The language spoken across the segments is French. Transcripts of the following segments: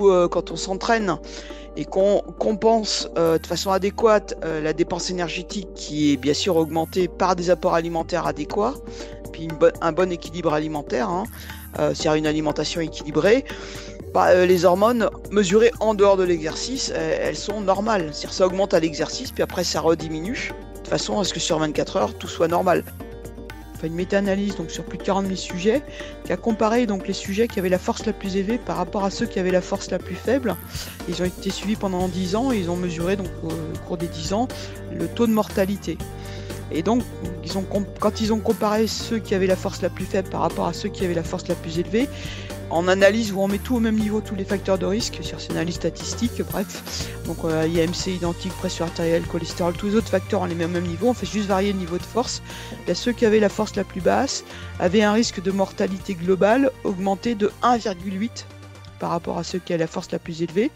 Quand on s'entraîne et qu'on compense de façon adéquate la dépense énergétique qui est bien sûr augmentée par des apports alimentaires adéquats, puis un bon équilibre alimentaire, hein, c'est-à-dire une alimentation équilibrée, les hormones mesurées en dehors de l'exercice, elles sont normales. C'est-à-dire ça augmente à l'exercice, puis après ça rediminue, de façon à ce que sur 24 heures, tout soit normal. Fait une méta-analyse donc sur plus de 40 000 sujets, qui a comparé donc les sujets qui avaient la force la plus élevée par rapport à ceux qui avaient la force la plus faible. Ils ont été suivis pendant 10 ans et ils ont mesuré donc au cours des 10 ans le taux de mortalité. Et donc, quand ils ont comparé ceux qui avaient la force la plus faible par rapport à ceux qui avaient la force la plus élevée, en analyse où on met tout au même niveau, tous les facteurs de risque, sur ces analyses statistiques, bref. Donc IMC identique, pression artérielle, cholestérol, tous les autres facteurs on les met au même niveau, on fait juste varier le niveau de force. Là, ceux qui avaient la force la plus basse avaient un risque de mortalité globale augmenté de 1,8 par rapport à ceux qui avaient la force la plus élevée.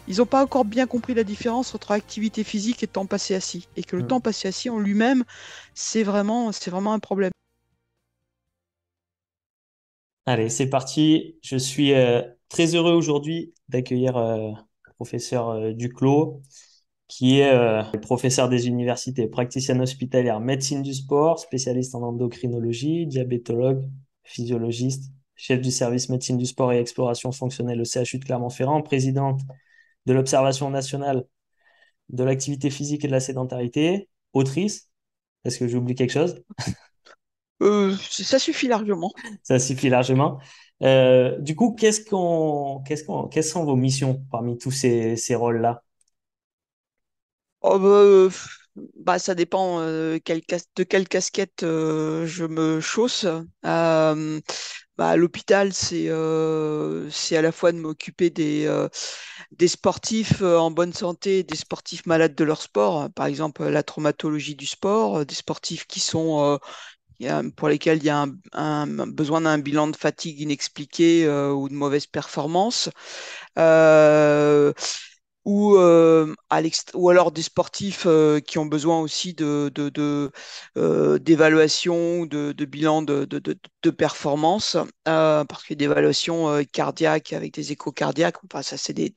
Ils n'ont pas encore bien compris la différence entre activité physique et temps passé assis. Et que le temps passé assis en lui-même, c'est vraiment un problème. Allez, c'est parti. Je suis très heureux aujourd'hui d'accueillir le professeur Duclos, qui est professeur des universités, praticien hospitalière, médecine du sport, spécialiste en endocrinologie, diabétologue, physiologiste, chef du service médecine du sport et exploration fonctionnelle au CHU de Clermont-Ferrand, présidente de l'Observation nationale de l'activité physique et de la sédentarité, autrice. Est-ce que j'oublie quelque chose? Ça suffit largement. Ça suffit largement. Du coup, quelles sont vos missions parmi tous ces rôles-là? Oh, ça dépend de quelle casquette je me chausse. À l'hôpital, c'est à la fois de m'occuper des sportifs en bonne santé, des sportifs malades de leur sport. Par exemple, la traumatologie du sport, des sportifs pour lesquels il y a besoin d'un bilan de fatigue inexpliqué ou de mauvaise performance. Euh, ou alors des sportifs qui ont besoin aussi d'évaluation, de bilan de performance, parce qu'il y a des évaluations cardiaques avec des échos cardiaques, enfin, ça c'est des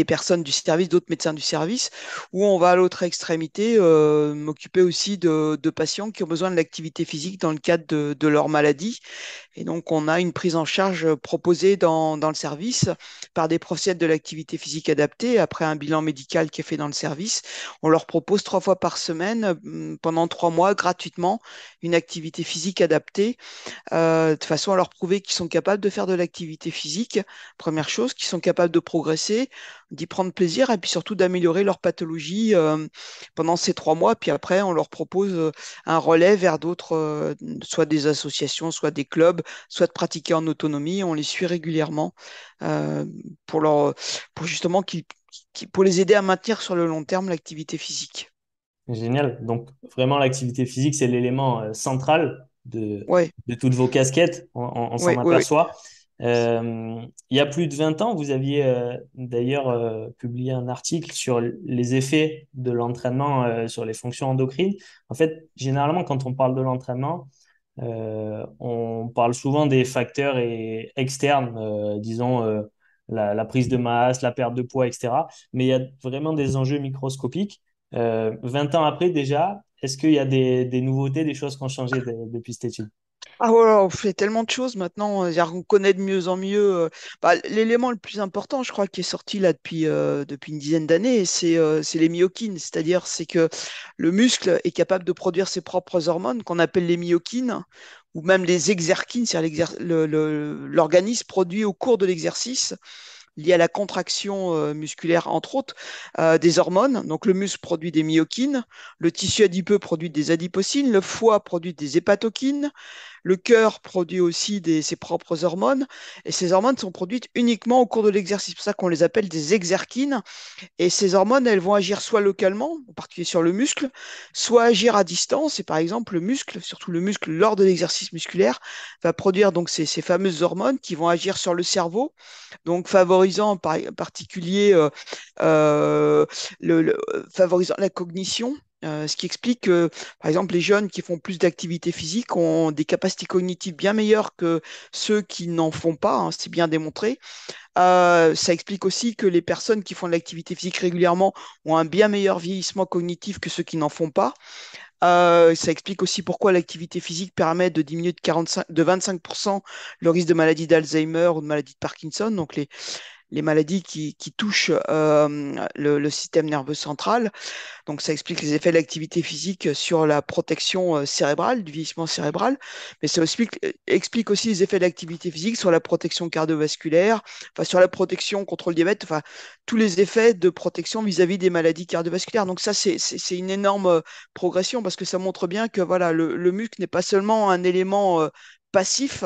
personnes du service, d'autres médecins du service, ou on va à l'autre extrémité m'occuper aussi de patients qui ont besoin de l'activité physique dans le cadre de leur maladie. Et donc, on a une prise en charge proposée dans le service par des professionnels de l'activité physique adaptée. Après un bilan médical qui est fait dans le service, on leur propose 3 fois par semaine, pendant 3 mois, gratuitement, une activité physique adaptée, de façon à leur prouver qu'ils sont capables de faire de l'activité physique, première chose, qu'ils sont capables de progresser, d'y prendre plaisir et puis surtout d'améliorer leur pathologie pendant ces 3 mois. Puis après, on leur propose un relais vers d'autres, soit des associations, soit des clubs, soit de pratiquer en autonomie. On les suit régulièrement euh, pour pour justement pour les aider à maintenir sur le long terme l'activité physique. Génial. Donc, vraiment, l'activité physique, c'est l'élément central Ouais, de toutes vos casquettes. On s'en ouais, ouais, ouais. aperçoit. Il y a plus de 20 ans, vous aviez d'ailleurs publié un article sur les effets de l'entraînement sur les fonctions endocrines. En fait, généralement, quand on parle de l'entraînement, on parle souvent des facteurs externes, disons la prise de masse, la perte de poids, etc. Mais il y a vraiment des enjeux microscopiques. 20 ans après déjà, est-ce qu'il y a des nouveautés, des choses qui ont changé depuis cette étude? Ah voilà, on fait tellement de choses maintenant, c'est-à-dire qu'on connaît de mieux en mieux. L'élément le plus important, je crois, qui est sorti là depuis une dizaine d'années, c'est les myokines. C'est-à-dire c'est que le muscle est capable de produire ses propres hormones qu'on appelle les myokines, ou même les exerkines, c'est-à-dire l'organisme produit au cours de l'exercice liées à la contraction musculaire, entre autres, des hormones. Donc le muscle produit des myokines, le tissu adipeux produit des adipocines, le foie produit des hépatokines, le cœur produit aussi ses propres hormones, et ces hormones sont produites uniquement au cours de l'exercice. C'est pour ça qu'on les appelle des exerkines. Et ces hormones, elles vont agir soit localement, en particulier sur le muscle, soit agir à distance. Et par exemple, le muscle, surtout le muscle lors de l'exercice musculaire, va produire donc ces fameuses hormones qui vont agir sur le cerveau, donc favorisant en particulier euh, favorisant la cognition. Ce qui explique que, par exemple, les jeunes qui font plus d'activité physique ont des capacités cognitives bien meilleures que ceux qui n'en font pas, hein, c'est bien démontré. Ça explique aussi que les personnes qui font de l'activité physique régulièrement ont un bien meilleur vieillissement cognitif que ceux qui n'en font pas. Ça explique aussi pourquoi l'activité physique permet de diminuer de 25% le risque de maladie d'Alzheimer ou de maladie de Parkinson, donc les maladies qui touchent le système nerveux central. Donc, ça explique les effets de l'activité physique sur la protection cérébrale, du vieillissement cérébral, mais ça explique aussi les effets de l'activité physique sur la protection cardiovasculaire, enfin, sur la protection contre le diabète, enfin, tous les effets de protection vis-à-vis des maladies cardiovasculaires. Donc, ça, c'est une énorme progression parce que ça montre bien que voilà, le muscle n'est pas seulement un élément passif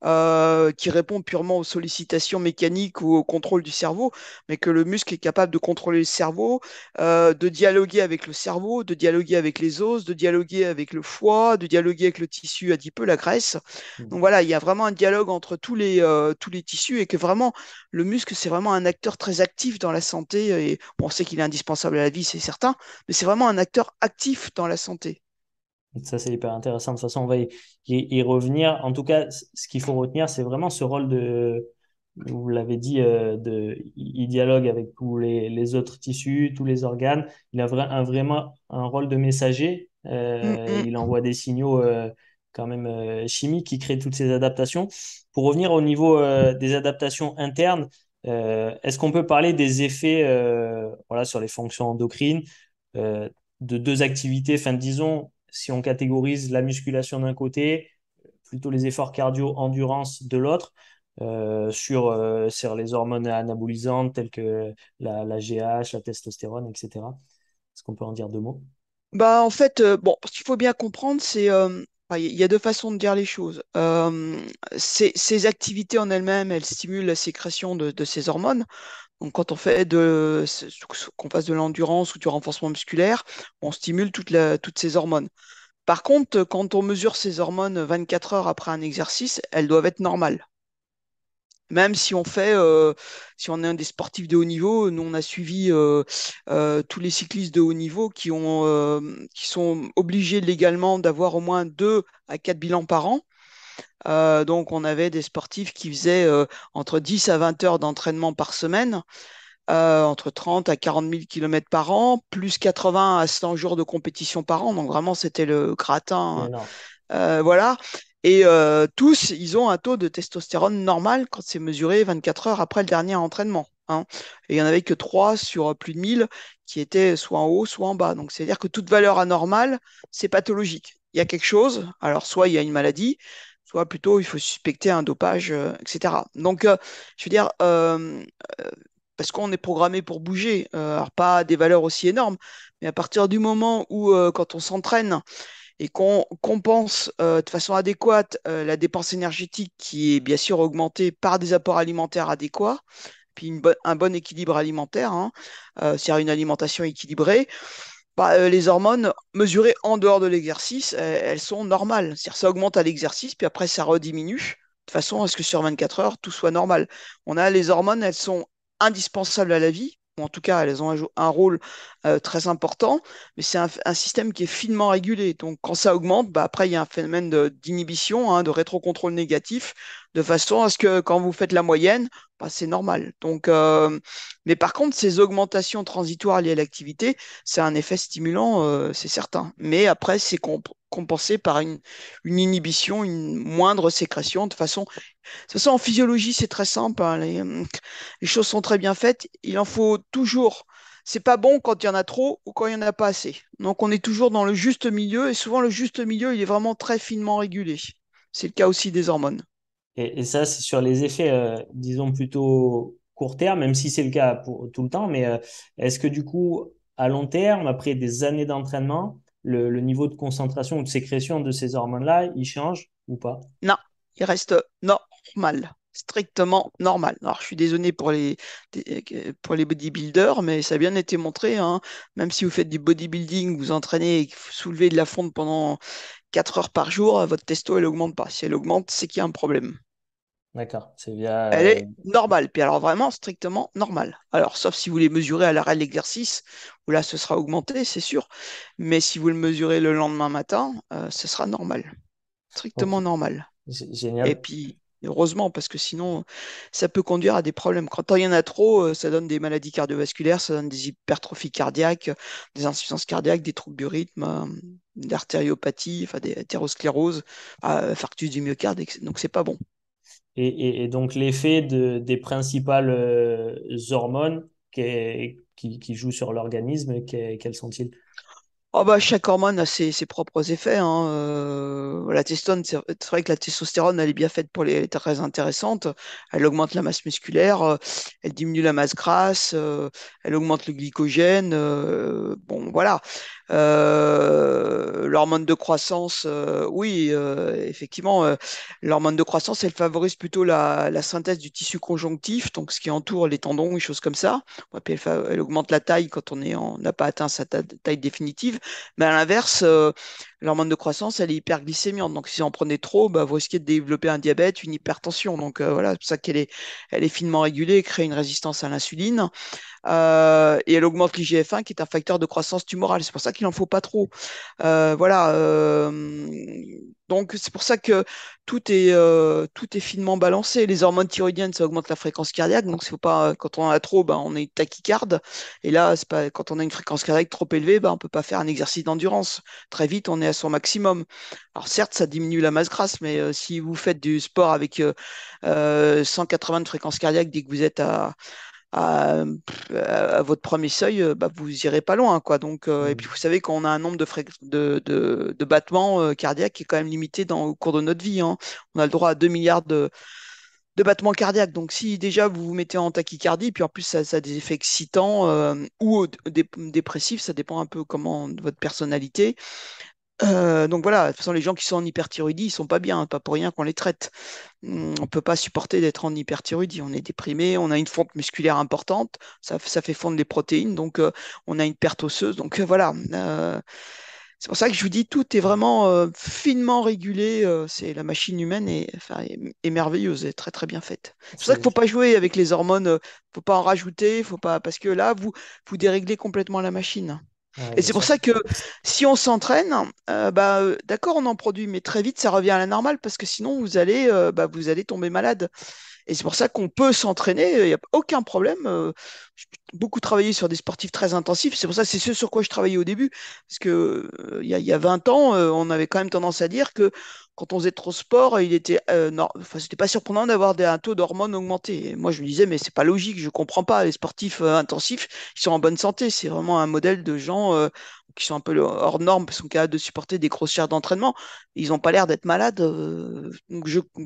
qui répond purement aux sollicitations mécaniques ou au contrôle du cerveau, mais que le muscle est capable de contrôler le cerveau, de dialoguer avec le cerveau, de dialoguer avec les os, de dialoguer avec le foie, de dialoguer avec le tissu adipeux, la graisse. Donc voilà, il y a vraiment un dialogue entre tous les tissus et que vraiment, le muscle, c'est vraiment un acteur très actif dans la santé. Et bon, on sait qu'il est indispensable à la vie, c'est certain, mais c'est vraiment un acteur actif dans la santé. Ça, c'est hyper intéressant. De toute façon, on va y revenir. En tout cas, ce qu'il faut retenir, c'est vraiment ce rôle de, vous l'avez dit, il dialogue avec tous les autres tissus, tous les organes. Il a vraiment un rôle de messager. Mm, mm. Il envoie des signaux quand même chimiques qui créent toutes ces adaptations. Pour revenir au niveau des adaptations internes, est-ce qu'on peut parler des effets voilà, sur les fonctions endocrines de deux activités, enfin, disons, si on catégorise la musculation d'un côté, plutôt les efforts cardio-endurance de l'autre, sur les hormones anabolisantes telles que la GH, la testostérone, etc. Est-ce qu'on peut en dire deux mots? Bah, en fait, bon, ce qu'il faut bien comprendre, c'est enfin, il y a deux façons de dire les choses. Ces activités en elles-mêmes, elles stimulent la sécrétion de ces hormones. Donc, quand on fait qu'on fasse de l'endurance ou du renforcement musculaire, on stimule toutes ces hormones. Par contre, quand on mesure ces hormones 24 heures après un exercice, elles doivent être normales. Même si on est un des sportifs de haut niveau, nous on a suivi tous les cyclistes de haut niveau qui sont obligés légalement d'avoir au moins 2 à 4 bilans par an. Donc on avait des sportifs qui faisaient entre 10 à 20 heures d'entraînement par semaine, entre 30 à 40 000 kilomètres par an, plus 80 à 100 jours de compétition par an. Donc vraiment c'était le C'est gratin. énorme. Voilà. Et tous, ils ont un taux de testostérone normal quand c'est mesuré 24 heures après le dernier entraînement, hein. Et il n'y en avait que 3 sur plus de 1000 qui étaient soit en haut, soit en bas. Donc, c'est-à-dire que toute valeur anormale, c'est pathologique. Il y a quelque chose, alors soit il y a une maladie, soit plutôt il faut suspecter un dopage, etc. Donc, je veux dire, parce qu'on est programmé pour bouger, alors pas à des valeurs aussi énormes, mais à partir du moment où, quand on s'entraîne, et qu'on compense de façon adéquate la dépense énergétique qui est bien sûr augmentée par des apports alimentaires adéquats, puis un bon équilibre alimentaire, hein, c'est-à-dire une alimentation équilibrée, bah, les hormones mesurées en dehors de l'exercice, elles sont normales. C'est-à-dire ça augmente à l'exercice, puis après ça rediminue, de façon à ce que sur 24 heures, tout soit normal. On a les hormones, elles sont indispensables à la vie, ou en tout cas, elles ont un rôle très important, mais c'est un système qui est finement régulé. Donc quand ça augmente, bah, après, il y a un phénomène d'inhibition, hein, de rétrocontrôle négatif, de façon à ce que quand vous faites la moyenne, bah, c'est normal. Donc, mais par contre, ces augmentations transitoires liées à l'activité, c'est un effet stimulant, c'est certain. Mais après, c'est compensé par une inhibition, une moindre sécrétion. De toute façon, en physiologie, c'est très simple, hein. Les choses sont très bien faites. Il en faut toujours. C'est pas bon quand il y en a trop ou quand il y en a pas assez. Donc, on est toujours dans le juste milieu et souvent, le juste milieu, il est vraiment très finement régulé. C'est le cas aussi des hormones. Et ça, c'est sur les effets, disons, plutôt court terme, même si c'est le cas pour tout le temps. Mais est-ce que du coup, à long terme, après des années d'entraînement, le niveau de concentration ou de sécrétion de ces hormones-là, il change ou pas? Non, il reste normal, strictement normal. Alors, je suis désolé pour les bodybuilders, mais ça a bien été montré, hein. Même si vous faites du bodybuilding, vous entraînez et que vous soulevez de la fonte pendant 4 heures par jour, votre testo, elle augmente pas. Si elle augmente, c'est qu'il y a un problème. D'accord. C'est via. Elle est normale. Puis alors vraiment strictement normale. Alors, sauf si vous les mesurez à l'arrêt de l'exercice, où là, ce sera augmenté, c'est sûr. Mais si vous le mesurez le lendemain matin, ce sera normal. Ok. Strictement normal. Et Génial. puis, heureusement, parce que sinon, ça peut conduire à des problèmes. Quand il y en a trop, ça donne des maladies cardiovasculaires, ça donne des hypertrophies cardiaques, des insuffisances cardiaques, des troubles du rythme, d'artériopathie, enfin des athéroscléroses, infarctus du myocarde, donc c'est pas bon. Et donc, l'effet des principales hormones qui jouent sur l'organisme, quels sont-ils? Oh bah, chaque hormone a ses propres effets, hein. La testone, c'est vrai que la testostérone, elle est bien faite pour elle est très intéressante. Elle augmente la masse musculaire, elle diminue la masse grasse, elle augmente le glycogène. Bon, voilà. L'hormone de croissance, oui, effectivement, l'hormone de croissance, elle favorise plutôt la synthèse du tissu conjonctif, donc ce qui entoure les tendons et choses comme ça. Ouais, puis elle augmente la taille quand on n'a pas atteint sa taille définitive. Mais à l'inverse, l'hormone de croissance, elle est hyperglycémiante. Donc, si vous en prenez trop, bah, vous risquez de développer un diabète, une hypertension. Donc, voilà, c'est pour ça elle est finement régulée et crée une résistance à l'insuline. Et elle augmente l'IGF-1, qui est un facteur de croissance tumorale. C'est pour ça qu'il n'en faut pas trop. Voilà. Donc, c'est pour ça que tout est finement balancé. Les hormones thyroïdiennes, ça augmente la fréquence cardiaque. Donc, faut pas, quand on en a trop, ben, on est tachycarde. Et là, c'est pas, quand on a une fréquence cardiaque trop élevée, ben, on peut pas faire un exercice d'endurance. Très vite, on est à son maximum. Alors, certes, ça diminue la masse grasse, mais si vous faites du sport avec 180 de fréquence cardiaque dès que vous êtes à votre premier seuil, bah, vous irez pas loin, quoi. Donc, et puis Hmm. vous savez qu'on a un nombre de battements cardiaques qui est quand même limité au cours de notre vie, hein. On a le droit à 2 milliards de battements cardiaques. Donc, si déjà vous vous mettez en tachycardie, puis en plus ça a des effets excitants ou dépressifs, ça dépend un peu comment de votre personnalité. Donc voilà, de toute façon, les gens qui sont en hyperthyroïdie, ils sont pas bien, hein, pas pour rien qu'on les traite. On peut pas supporter d'être en hyperthyroïdie. On est déprimé, on a une fonte musculaire importante, ça fait fondre les protéines, donc on a une perte osseuse. Donc voilà. C'est pour ça que je vous dis, tout est vraiment finement régulé. La machine humaine enfin, est merveilleuse, est très très bien faite. C'est pour ça qu'il C'est- faut pas jouer avec les hormones, faut pas en rajouter, faut pas parce que là vous déréglez complètement la machine. Ouais, Et bien c'est pour sûr. ça que si on s'entraîne, d'accord, on en produit, mais très vite, ça revient à la normale parce que sinon, vous allez tomber malade. Et c'est pour ça qu'on peut s'entraîner, il n'y a aucun problème. J'ai beaucoup travaillé sur des sportifs très intensifs. C'est pour ça que c'est ce sur quoi je travaillais au début. Parce que il y a 20 ans, on avait quand même tendance à dire que quand on faisait trop de sport, non, enfin, c'était pas surprenant d'avoir un taux d'hormones augmenté. Et moi, je me disais, mais c'est pas logique, je comprends pas. Les sportifs intensifs, ils sont en bonne santé. C'est vraiment un modèle de gens qui sont un peu hors normes, qui sont capables de supporter des grosses charges d'entraînement. Ils n'ont pas l'air d'être malades. Donc c'est pour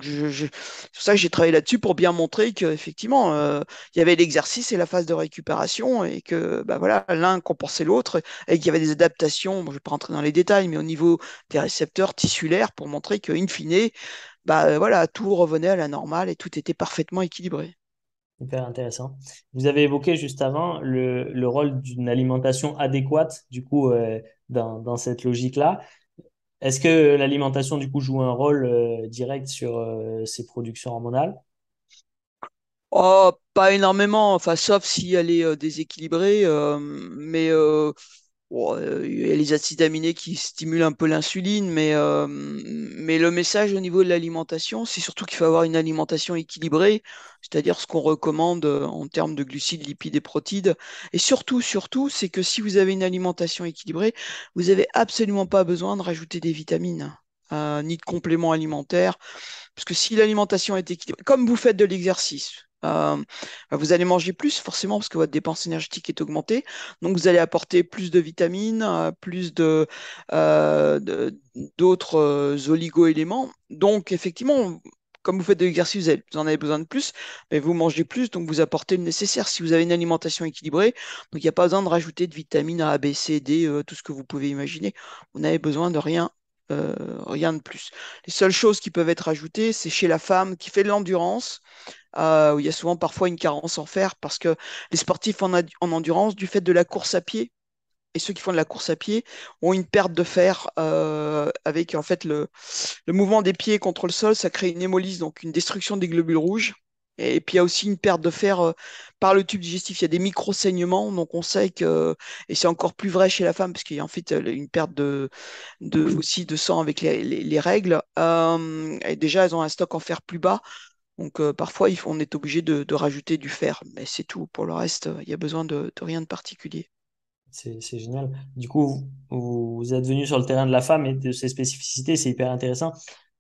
ça que j'ai travaillé là-dessus pour bien montrer qu'effectivement, il y avait l'exercice et la phase de récupération et que bah voilà, l'un compensait l'autre et qu'il y avait des adaptations. Bon, je ne vais pas rentrer dans les détails, mais au niveau des récepteurs tissulaires pour montrer qu'in fine, voilà, tout revenait à la normale et tout était parfaitement équilibré. Hyper intéressant. Vous avez évoqué juste avant le rôle d'une alimentation adéquate, du coup, dans cette logique-là. Est-ce que l'alimentation, du coup, joue un rôle direct sur ces productions hormonales? Oh, pas énormément, enfin, sauf si elle est déséquilibrée, mais bon, il y a les acides aminés qui stimulent un peu l'insuline, mais le message au niveau de l'alimentation, c'est surtout qu'il faut avoir une alimentation équilibrée, c'est-à-dire ce qu'on recommande en termes de glucides, lipides et protides. Et surtout, c'est que si vous avez une alimentation équilibrée, vous n'avez absolument pas besoin de rajouter des vitamines, ni de compléments alimentaires. Parce que si l'alimentation est équilibrée, comme vous faites de l'exercice, vous allez manger plus forcément parce que votre dépense énergétique est augmentée. Donc vous allez apporter plus de vitamines, plus d'autres oligo-éléments. Donc effectivement, comme vous faites de l'exercice, vous en avez besoin de plus, mais vous mangez plus, donc vous apportez le nécessaire. Si vous avez une alimentation équilibrée, donc il n'y a pas besoin de rajouter de vitamines A, B, C, D, tout ce que vous pouvez imaginer. Vous n'avez besoin de rien, rien de plus. Les seules choses qui peuvent être ajoutées, c'est chez la femme qui fait de l'endurance, où il y a souvent parfois une carence en fer parce que les sportifs en endurance, du fait de la course à pied, et ceux qui font de la course à pied ont une perte de fer avec en fait le mouvement des pieds contre le sol, ça crée une hémolyse, donc une destruction des globules rouges. Et puis il y a aussi une perte de fer par le tube digestif. Il y a des micro-saignements, donc on sait que, et c'est encore plus vrai chez la femme, parce qu'il y a en fait une perte aussi de sang avec les règles. Et déjà, elles ont un stock en fer plus bas, donc parfois on est obligé de rajouter du fer, mais c'est tout. Pour le reste, il y a besoin de rien de particulier. C'est génial. Du coup, vous êtes venu sur le terrain de la femme et de ses spécificités, c'est hyper intéressant.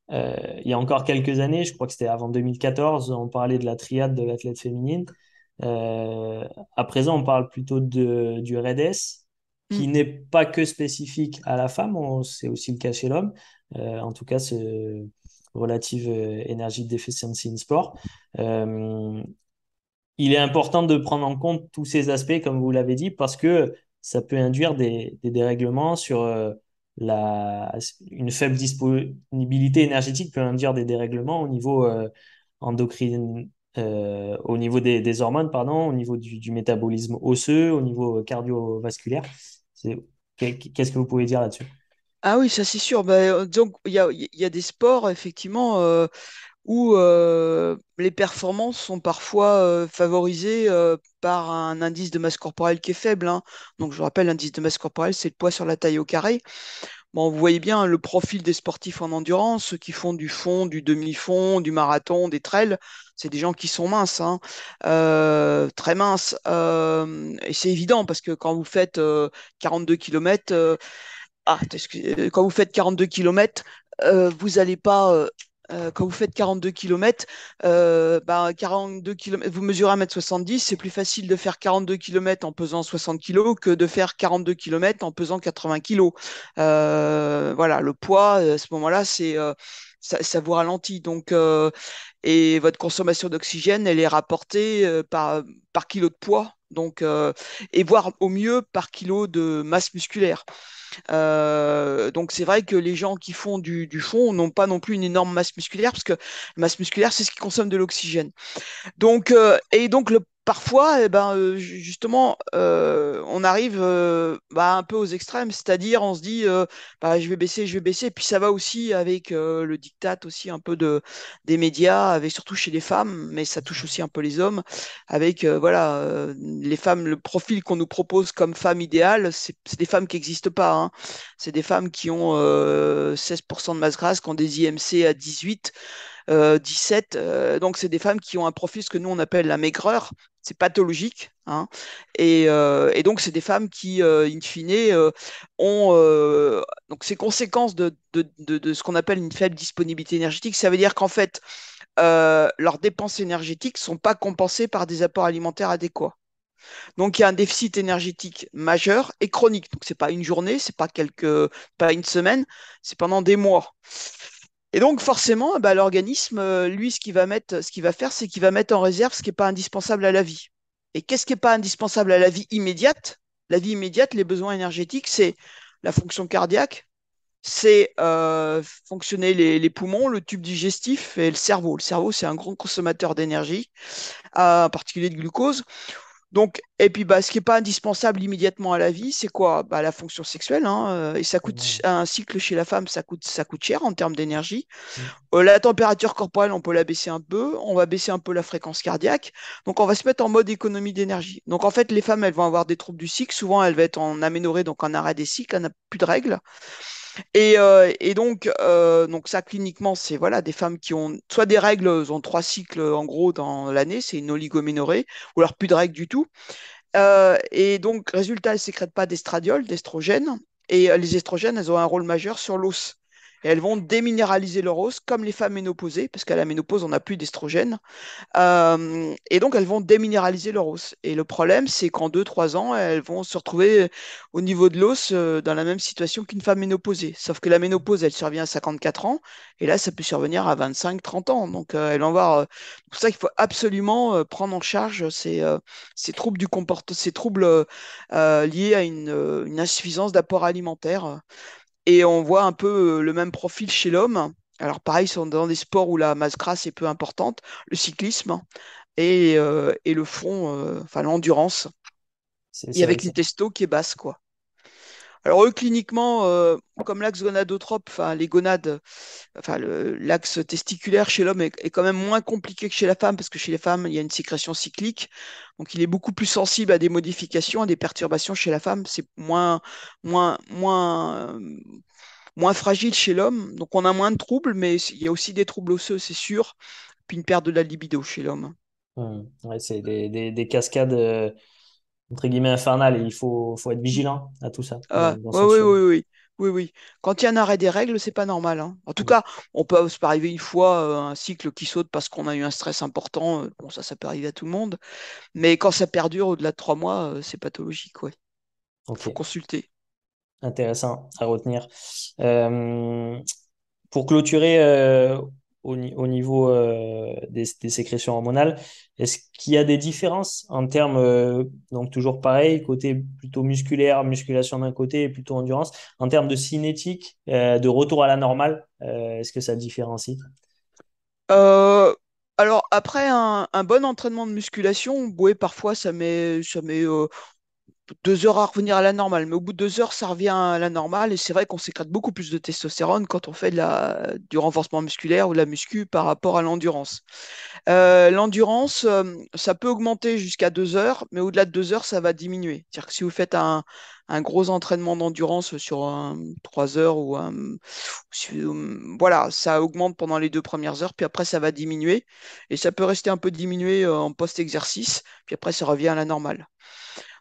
Il y a encore quelques années, je crois que c'était avant 2014, on parlait de la triade de l'athlète féminine. À présent, on parle plutôt du RED-S, Mm. qui n'est pas que spécifique à la femme, c'est aussi le cas chez l'homme. En tout cas, ce Relative Energy Deficiency in Sport. Euh, il est important de prendre en compte tous ces aspects, comme vous l'avez dit, parce que ça peut induire des dérèglements sur une faible disponibilité énergétique peut induire des dérèglements au niveau endocrine, au niveau des hormones, pardon, au niveau du métabolisme osseux, au niveau cardiovasculaire. C'est- Qu'est-ce que vous pouvez dire là-dessus? Ah oui, ça c'est sûr. Bah, donc il y a des sports effectivement où les performances sont parfois favorisées par un indice de masse corporelle qui est faible, hein. Donc je rappelle, l'indice de masse corporelle, c'est le poids sur la taille au carré. Bon, vous voyez bien le profil des sportifs en endurance, ceux qui font du fond, du demi-fond, du marathon, des trails, c'est des gens qui sont minces, hein, très minces. Et c'est évident parce que quand vous faites 42 km, quand vous faites 42 km, vous n'allez pas. Quand vous faites 42 km, 42 km, vous mesurez 1,70 m, c'est plus facile de faire 42 km en pesant 60 kg que de faire 42 km en pesant 80 kg. Voilà, le poids, à ce moment-là, ça vous ralentit. Donc, et votre consommation d'oxygène, elle est rapportée par kilo de poids. Donc, et voire au mieux par kilo de masse musculaire. Donc c'est vrai que les gens qui font du fond n'ont pas non plus une énorme masse musculaire, parce que la masse musculaire, c'est ce qui consomme de l'oxygène. Donc, parfois, eh ben, justement, on arrive un peu aux extrêmes, c'est-à-dire on se dit, je vais baisser, et puis ça va aussi avec le diktat aussi un peu des médias, avec, surtout chez les femmes, mais ça touche aussi un peu les hommes, avec voilà, les femmes, le profil qu'on nous propose comme femme idéale, c'est des femmes qui n'existent pas, hein. C'est des femmes qui ont 16% de masse grasse, qui ont des IMC à 18, 17. Donc, c'est des femmes qui ont un profil, ce que nous, on appelle la maigreur. C'est pathologique, hein. Et donc, c'est des femmes qui, in fine, ont donc ces conséquences de ce qu'on appelle une faible disponibilité énergétique. Ça veut dire qu'en fait, leurs dépenses énergétiques ne sont pas compensées par des apports alimentaires adéquats. Donc, il y a un déficit énergétique majeur et chronique. Donc, c'est pas une journée, c'est pas une semaine, c'est pendant des mois. Et donc, forcément, bah, l'organisme, lui, ce qu'il va faire, c'est qu'il va mettre en réserve ce qui n'est pas indispensable à la vie. Et qu'est-ce qui n'est pas indispensable à la vie immédiate? La vie immédiate, les besoins énergétiques, c'est la fonction cardiaque, c'est fonctionner les poumons, le tube digestif et le cerveau. Le cerveau, c'est un grand consommateur d'énergie, en particulier de glucose. Donc, et puis, ce qui n'est pas indispensable immédiatement à la vie, c'est quoi? La fonction sexuelle, hein, et ça coûte un cycle chez la femme, ça coûte cher en termes d'énergie. La température corporelle, on peut la baisser un peu, on va baisser un peu la fréquence cardiaque. Donc, on va se mettre en mode économie d'énergie. Donc, en fait, les femmes, elles vont avoir des troubles du cycle. Souvent, elles vont être en aménorrhée, donc en arrêt des cycles, elles n'ont plus de règles. Et donc ça, cliniquement, c'est voilà, des femmes qui ont soit des règles, elles ont 3 cycles en gros dans l'année, c'est une oligoménorrhée, ou alors plus de règles du tout. Et donc, résultat, elles ne sécrètent pas d'estradiol, d'estrogène. Et les estrogènes, elles ont un rôle majeur sur l'os. Et elles vont déminéraliser leur os, comme les femmes ménopausées, parce qu'à la ménopause, on n'a plus d'estrogène. Et donc, elles vont déminéraliser leur os. Et le problème, c'est qu'en 2, 3 ans, elles vont se retrouver au niveau de l'os dans la même situation qu'une femme ménopausée. Sauf que la ménopause, elle survient à 54 ans. Et là, ça peut survenir à 25, 30 ans. Donc, elles vont avoir. C'est pour ça qu'il faut absolument prendre en charge ces troubles ces troubles liés à une insuffisance d'apport alimentaire. Et on voit un peu le même profil chez l'homme. Alors pareil, ils sont dans des sports où la masse grasse est peu importante, le cyclisme et le front, enfin l'endurance, C'est et ça, avec une testo qui est basse, quoi. Alors eux, cliniquement, comme l'axe gonadotrope, enfin les gonades, enfin l'axe testiculaire chez l'homme est quand même moins compliqué que chez la femme, parce que chez les femmes, il y a une sécrétion cyclique. Donc il est beaucoup plus sensible à des modifications, à des perturbations chez la femme. C'est moins fragile chez l'homme. Donc on a moins de troubles, mais il y a aussi des troubles osseux, c'est sûr. Puis une perte de la libido chez l'homme. Ouais, c'est des cascades entre guillemets infernales et faut être vigilant à tout ça dans Oui, son oui, suivi. oui, oui. Oui, oui. Quand il y a un arrêt des règles, c'est pas normal, hein. En tout Mm. cas, on peut se peut arriver une fois un cycle qui saute parce qu'on a eu un stress important. Bon, ça peut arriver à tout le monde. Mais quand ça perdure au-delà de 3 mois, c'est pathologique, ouais. Ok, Faut consulter. intéressant à retenir. Euh, pour clôturer au niveau des sécrétions hormonales, est-ce qu'il y a des différences en termes, donc toujours pareil, côté plutôt musculaire, musculation d'un côté et plutôt endurance, en termes de cinétique, de retour à la normale, est-ce que ça différencie? Euh, alors, après un bon entraînement de musculation, ouais, parfois ça met 2 heures à revenir à la normale, mais au bout de 2 heures, ça revient à la normale. Et c'est vrai qu'on sécrète beaucoup plus de testostérone quand on fait du renforcement musculaire ou de la muscu par rapport à l'endurance. L'endurance, ça peut augmenter jusqu'à 2 heures, mais au-delà de 2 heures, ça va diminuer. C'est-à-dire que si vous faites un gros entraînement d'endurance sur 3 heures voilà, ça augmente pendant les 2 premières heures, puis après ça va diminuer, et ça peut rester un peu diminué en post-exercice, puis après ça revient à la normale.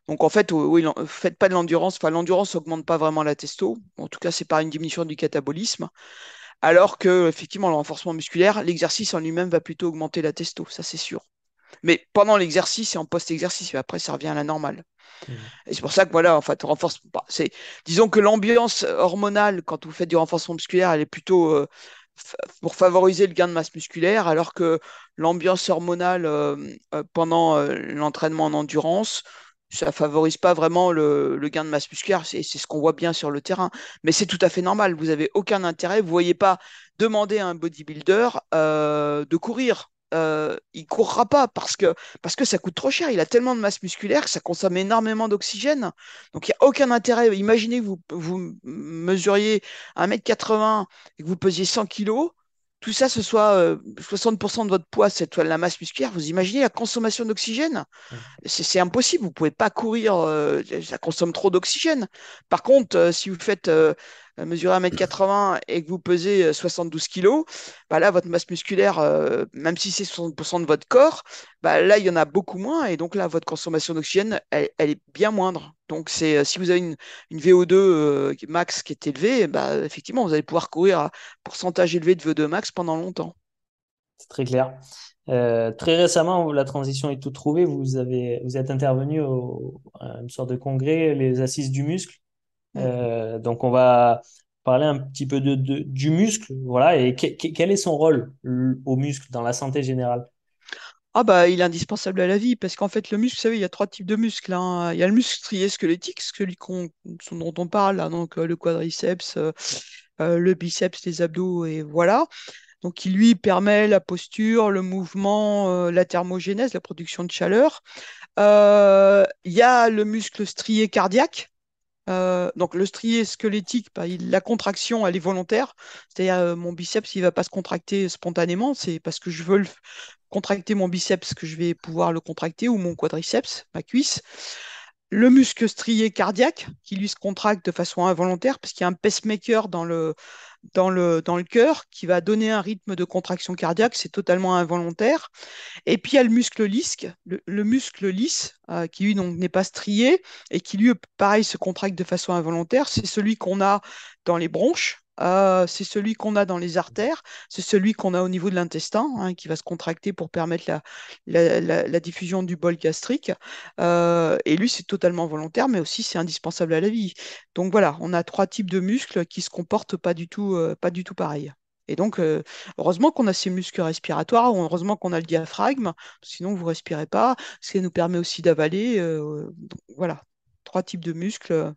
Donc en fait, oui, faites pas de l'endurance. Enfin, l'endurance augmente pas vraiment la testo. En tout cas, c'est pas une diminution du catabolisme. Alors que effectivement, le renforcement musculaire, l'exercice en lui-même va plutôt augmenter la testo, ça c'est sûr. Mais pendant l'exercice et en post-exercice, et après ça revient à la normale. Mm. Et c'est pour ça que voilà, en fait, disons que l'ambiance hormonale quand vous faites du renforcement musculaire, elle est plutôt pour favoriser le gain de masse musculaire, alors que l'ambiance hormonale pendant l'entraînement en endurance, ça favorise pas vraiment le gain de masse musculaire. C'est ce qu'on voit bien sur le terrain. Mais c'est tout à fait normal. Vous avez aucun intérêt. Vous voyez pas demander à un bodybuilder de courir. Il courra pas parce que ça coûte trop cher. Il a tellement de masse musculaire que ça consomme énormément d'oxygène. Donc il n'y a aucun intérêt. Imaginez que vous mesuriez 1,80 m et que vous pesiez 100 kilos, tout ça, ce soit 60% de votre poids, cette soit de la masse musculaire. Vous imaginez la consommation d'oxygène? Mm. C'est impossible, vous ne pouvez pas courir, ça consomme trop d'oxygène. Par contre, si vous faites mesurer 1,80 m et que vous pesez 72 kilos, bah là, votre masse musculaire, même si c'est 60% de votre corps, bah là, il y en a beaucoup moins. Et donc là, votre consommation d'oxygène, elle est bien moindre. Donc, si vous avez une VO2 max qui est élevée, bah, effectivement, vous allez pouvoir courir à pourcentage élevé de VO2 max pendant longtemps. C'est très clair. Très récemment, la transition est toute trouvée. Vous êtes intervenu à une sorte de congrès, les Assises du muscle. Mm. Donc, on va parler un petit peu du muscle, voilà, et quel est son rôle au muscle dans la santé générale? Ah bah il est indispensable à la vie parce qu'en fait le muscle, vous savez, il y a 3 types de muscles, hein. Il y a le muscle strié squelettique, dont on parle, là, donc le quadriceps, le biceps, les abdos et voilà. Donc qui lui permet la posture, le mouvement, la thermogénèse, la production de chaleur. Il y a le muscle strié cardiaque. Donc le strié squelettique, bah, la contraction, elle est volontaire. C'est-à-dire mon biceps, il va pas se contracter spontanément. C'est parce que je veux contracter mon biceps que je vais pouvoir le contracter ou mon quadriceps, ma cuisse. Le muscle strié cardiaque, qui lui se contracte de façon involontaire, parce qu'il y a un pacemaker dans le cœur qui va donner un rythme de contraction cardiaque, c'est totalement involontaire. Et puis il y a le muscle lisse, le muscle lisse qui lui donc n'est pas strié et qui lui, pareil, se contracte de façon involontaire. C'est celui qu'on a dans les bronches. C'est celui qu'on a dans les artères, c'est celui qu'on a au niveau de l'intestin, hein, qui va se contracter pour permettre la diffusion du bol gastrique. Et lui, c'est totalement volontaire, mais aussi c'est indispensable à la vie. Donc voilà, on a 3 types de muscles qui se comportent pas du tout pareil. Et donc, heureusement qu'on a ces muscles respiratoires, ou heureusement qu'on a le diaphragme, sinon vous ne respirez pas, ce qui nous permet aussi d'avaler. Donc, voilà, 3 types de muscles.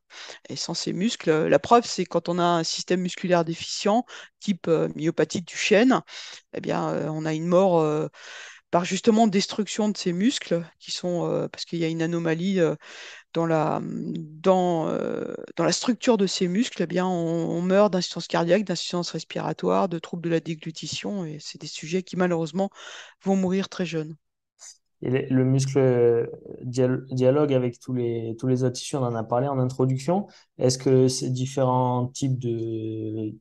Et sans ces muscles, la preuve, c'est quand on a un système musculaire déficient, type myopathie de Duchenne, eh bien, on a une mort par justement destruction de ces muscles qui sont, parce qu'il y a une anomalie dans la structure de ces muscles, eh bien, on meurt d'insuffisance cardiaque, d'insuffisance respiratoire, de troubles de la déglutition, et c'est des sujets qui malheureusement vont mourir très jeunes. Et le muscle dialogue avec tous les autres tissus, on en a parlé en introduction. Est-ce que ces différents types de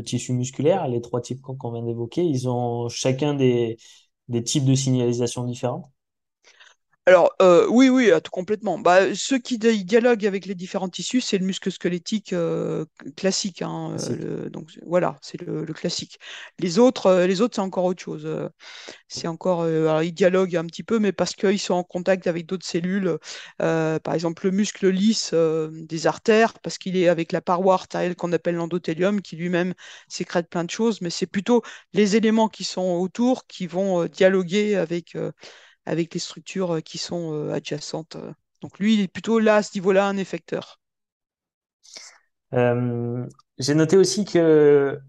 tissus musculaires, les trois types qu'on vient d'évoquer, ils ont chacun des types de signalisation différents? Alors, oui, oui, tout complètement. Bah, ceux qui dialoguent avec les différents tissus, c'est le muscle squelettique classique, hein, Classique. donc voilà, c'est le classique. Les autres, c'est encore autre chose. C'est encore, alors ils dialoguent un petit peu, mais parce qu'ils sont en contact avec d'autres cellules. Par exemple, le muscle lisse des artères, parce qu'il est avec la paroi artérielle qu'on appelle l'endothélium, qui lui-même sécrète plein de choses, mais c'est plutôt les éléments qui sont autour qui vont dialoguer avec les structures qui sont adjacentes. Donc lui, il est plutôt là, à ce niveau-là, un effecteur. Euh, j'ai noté aussi que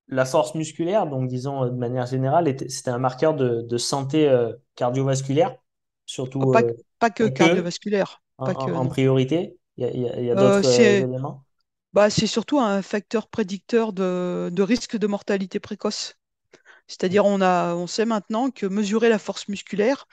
la force musculaire, donc disons de manière générale, c'était un marqueur de santé cardiovasculaire, Oh, surtout pas que pas que cardiovasculaire, pas que, en non. priorité. Il y a d'autres C'est éléments. c'est surtout un facteur prédicteur de risque de mortalité précoce. C'est-à-dire, on sait maintenant que mesurer la force musculaire,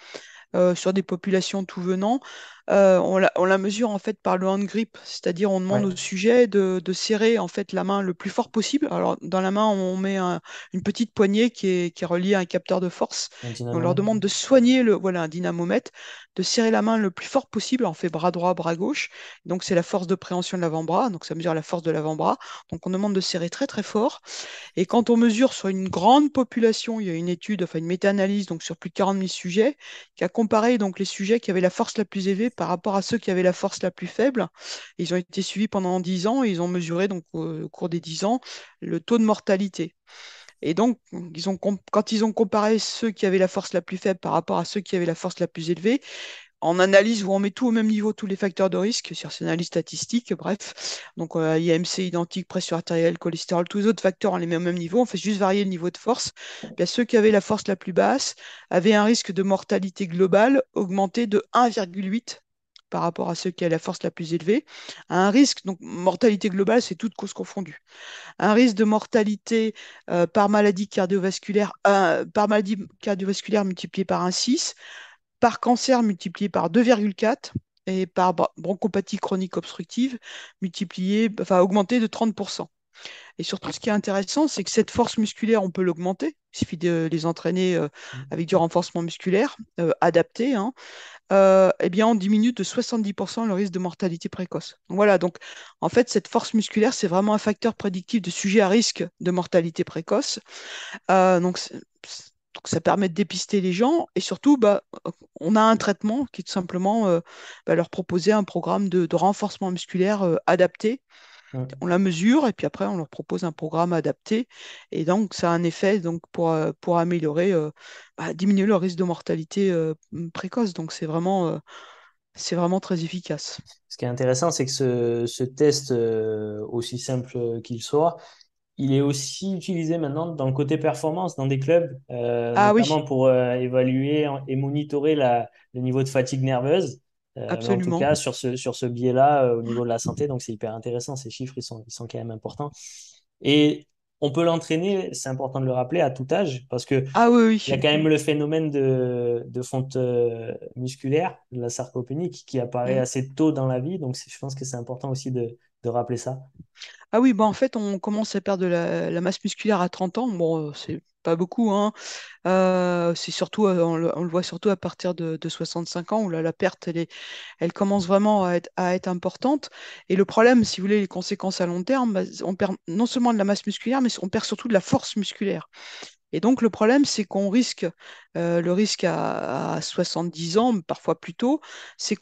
sur des populations tout venant. On la mesure en fait par le hand grip, c'est-à-dire on demande au Ouais, sujet de serrer en fait la main le plus fort possible. Alors dans la main, on met une petite poignée qui est reliée à un capteur de force. un Et on leur dynamomètre. demande de soigner voilà, un dynamomètre, de serrer la main le plus fort possible. On fait bras droit, bras gauche. Donc c'est la force de préhension de l'avant-bras. Donc ça mesure la force de l'avant-bras. Donc on demande de serrer très très fort. Et quand on mesure sur une grande population, il y a une étude, enfin une méta-analyse, donc sur plus de 40 000 sujets, qui a comparé donc les sujets qui avaient la force la plus élevée par rapport à ceux qui avaient la force la plus faible. Ils ont été suivis pendant 10 ans et ils ont mesuré donc au cours des 10 ans le taux de mortalité. Et donc, quand ils ont comparé ceux qui avaient la force la plus faible par rapport à ceux qui avaient la force la plus élevée, en analyse où on met tout au même niveau, tous les facteurs de risque, sur ces analyses statistiques, bref. Donc, IMC identique, pression artérielle, cholestérol, tous les autres facteurs, on les met au même niveau, on fait juste varier le niveau de force. Bien, ceux qui avaient la force la plus basse avaient un risque de mortalité globale augmenté de 1,8 par rapport à ceux qui avaient la force la plus élevée. Un risque, donc mortalité globale, c'est toutes causes confondues. Un risque de mortalité par maladie cardiovasculaire multiplié par 1,6, par cancer multiplié par 2,4 et par bronchopathie chronique obstructive augmenté de 30%. Et surtout, ce qui est intéressant, c'est que cette force musculaire, on peut l'augmenter. Il suffit de les entraîner avec du renforcement musculaire adapté, hein. Eh bien, on diminue de 70% le risque de mortalité précoce. Donc, voilà, donc en fait, cette force musculaire, c'est vraiment un facteur prédictif de sujet à risque de mortalité précoce. Donc, ça permet de dépister les gens et surtout, on a un traitement qui est tout simplement leur proposer un programme de renforcement musculaire adapté. On la mesure et puis après, on leur propose un programme adapté. Et donc, ça a un effet donc, pour améliorer, diminuer le risque de mortalité précoce. Donc, c'est vraiment très efficace. Ce qui est intéressant, c'est que ce test, aussi simple qu'il soit, il est aussi utilisé maintenant dans le côté performance, dans des clubs, Ah oui, notamment pour évaluer et monitorer le niveau de fatigue nerveuse. Mais en tout absolument. cas, sur ce biais-là, au niveau de la santé, donc c'est hyper intéressant. Ces chiffres, ils sont quand même importants. Et on peut l'entraîner, c'est important de le rappeler, à tout âge, parce que Ah oui, il y a oui. quand même le phénomène de fonte musculaire, de la sarcopénie, qui apparaît Mm. assez tôt dans la vie. Donc, je pense que c'est important aussi de rappeler ça. Ah oui, en fait, on commence à perdre de la masse musculaire à 30 ans. Bon, c'est pas beaucoup, hein. C'est surtout, on le voit surtout à partir de 65 ans où là, la perte, elle commence vraiment à être importante. Et le problème, si vous voulez, les conséquences à long terme, on perd non seulement de la masse musculaire, mais on perd surtout de la force musculaire. Et donc, le problème, c'est qu'on risque, le risque à 70 ans, parfois plus tôt, c'est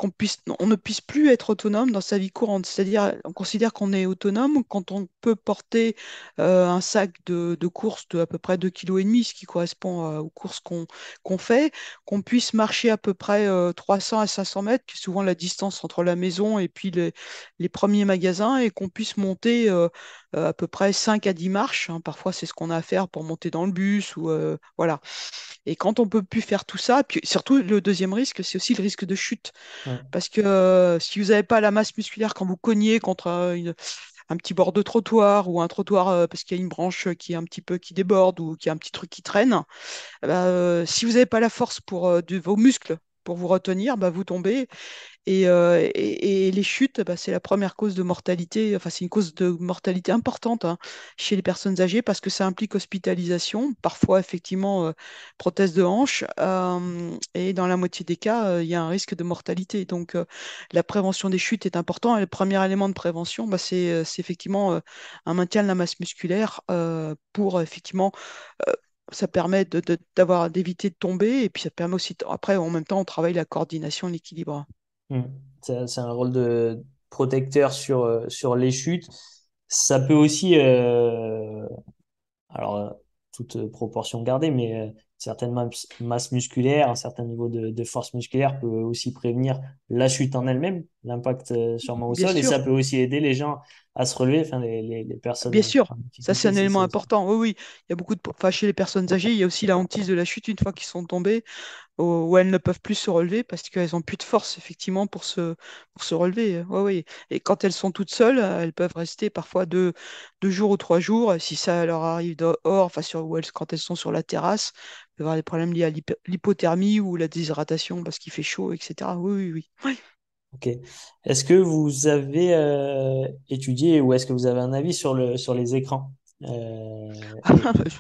on ne puisse plus être autonome dans sa vie courante. C'est-à-dire, on considère qu'on est autonome quand on peut porter un sac de course de à peu près 2,5 kg, ce qui correspond aux courses qu'on fait, qu'on puisse marcher à peu près 300 à 500 mètres, qui est souvent la distance entre la maison et puis les premiers magasins, et qu'on puisse monter à peu près 5 à 10 marches, hein. Parfois, c'est ce qu'on a à faire pour monter dans le bus ou voilà. Et quand quand on peut plus faire tout ça, puis surtout le deuxième risque, c'est aussi le risque de chute. Mm. Parce que si vous n'avez pas la masse musculaire quand vous cognez contre un petit bord de trottoir ou un trottoir parce qu'il y a une branche qui est un petit peu qui déborde ou qui a un petit truc qui traîne, si vous n'avez pas la force pour de vos muscles pour vous retenir, bah, vous tombez et les chutes, bah, c'est la première cause de mortalité, enfin c'est une cause de mortalité importante hein, chez les personnes âgées parce que ça implique hospitalisation, parfois effectivement prothèse de hanche, et dans la moitié des cas, il y a un risque de mortalité. Donc la prévention des chutes est important et le premier élément de prévention, bah, c'est effectivement un maintien de la masse musculaire pour effectivement euh, ça permet d'éviter de tomber et puis ça permet aussi, après, en même temps, on travaille la coordination, l'équilibre. Mm. C'est un rôle de protecteur sur les chutes. Ça peut aussi, alors toute proportion gardée, mais certaines masses musculaires, un certain niveau de force musculaire peut aussi prévenir la chute en elle-même, l'impact sûrement au Bien sol, et ça sûr, peut aussi aider les gens à se relever, enfin les personnes bien sûr, en ça c'est difficulté, un c'est élément ça aussi. important. Oui, oui, il y a beaucoup de, enfin, chez les personnes âgées, il y a aussi la hantise de la chute une fois qu'ils sont tombés, où elles ne peuvent plus se relever parce qu'elles n'ont plus de force effectivement pour se relever. Oui, oui. Et quand elles sont toutes seules, elles peuvent rester parfois 2 jours ou 3 jours. Et si ça leur arrive dehors, enfin quand elles sont sur la terrasse, elles peuvent avoir des problèmes liés à l'hypothermie ou la déshydratation parce qu'il fait chaud, etc. Oui, oui, oui. Ok. Est-ce que vous avez étudié ou est-ce que vous avez un avis sur les écrans et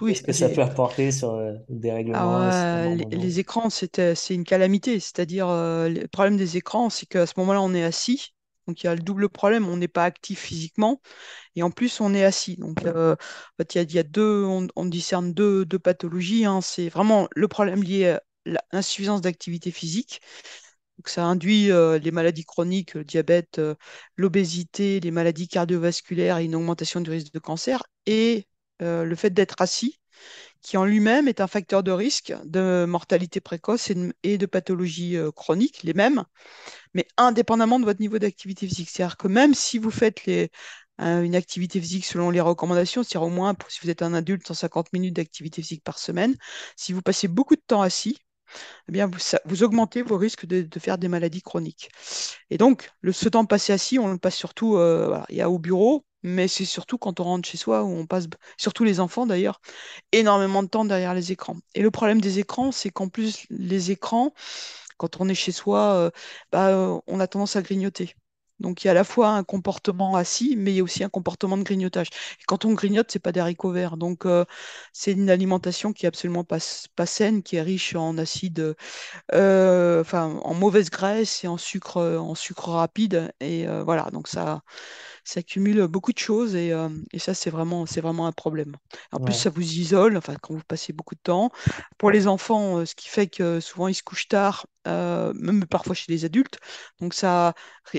Oui, qu'est-ce que ça peut apporter sur le dérèglement, le système hormonal? les écrans, c'est une calamité. C'est-à-dire, le problème des écrans, c'est qu'à ce moment-là, on est assis. Donc, il y a le double problème, on n'est pas actif physiquement et en plus, on est assis. Donc, en fait, il y a on discerne deux pathologies, hein. C'est vraiment le problème lié à l'insuffisance d'activité physique. Donc, ça induit les maladies chroniques, le diabète, l'obésité, les maladies cardiovasculaires et une augmentation du risque de cancer. Et le fait d'être assis qui en lui-même est un facteur de risque de mortalité précoce et de pathologies chroniques, les mêmes, mais indépendamment de votre niveau d'activité physique. C'est-à-dire que même si vous faites une activité physique selon les recommandations, c'est-à-dire au moins, si vous êtes un adulte, 150 minutes d'activité physique par semaine, si vous passez beaucoup de temps assis, eh bien, vous augmentez vos risques de faire des maladies chroniques. Et donc, ce temps passé assis, on le passe surtout, voilà, il y a au bureau, mais c'est surtout quand on rentre chez soi où on passe, surtout les enfants d'ailleurs, énormément de temps derrière les écrans. Et le problème des écrans, c'est qu'en plus, les écrans, quand on est chez soi, on a tendance à grignoter. Donc il y a à la fois un comportement assis, mais il y a aussi un comportement de grignotage. Et quand on grignote, c'est pas des haricots verts. Donc c'est une alimentation qui est absolument pas saine, qui est riche en acides, enfin en mauvaise graisse et en sucre rapide. Et voilà, donc ça cumule beaucoup de choses et ça, c'est vraiment un problème. En plus, Ouais. ça vous isole, enfin, quand vous passez beaucoup de temps. Pour les enfants, ce qui fait que souvent ils se couchent tard, même parfois chez les adultes. Donc ça